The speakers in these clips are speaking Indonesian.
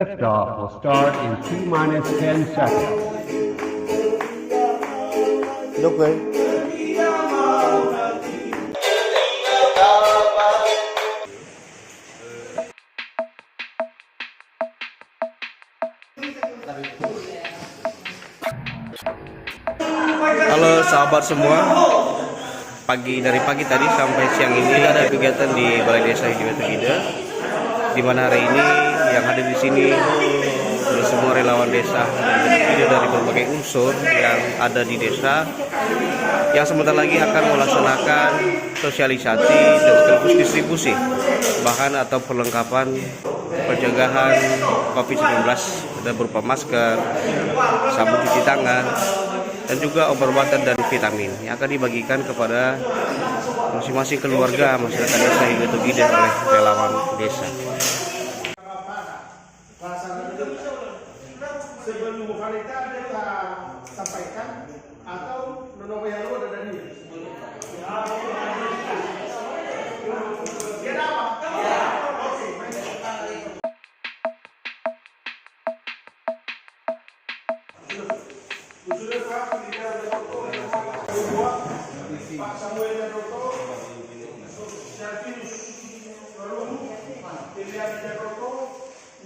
Liftoff will start in T-minus 10 seconds. Okay. Halo sahabat semua, dari pagi tadi sampai siang ini ada kegiatan di Balai Desa Hijau Gida, di mana hari ini yang hadir di sini adalah semua relawan desa dari berbagai unsur yang ada di desa, yang sebentar lagi akan melaksanakan sosialisasi dan sekaligus distribusi bahan atau perlengkapan pencegahan COVID-19, ada berupa masker, sabun cuci tangan, dan juga obat-obatan dan vitamin yang akan dibagikan kepada masing-masing keluarga masyarakat desa Hijau Gida oleh relawan desa. Sebelum kita sampaikan atau nono yang ada dari Pak Samuel Jadroko, Servinus Perlum, Pilihan Jadroko,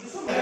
itu semua.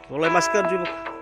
Mulai masker juga.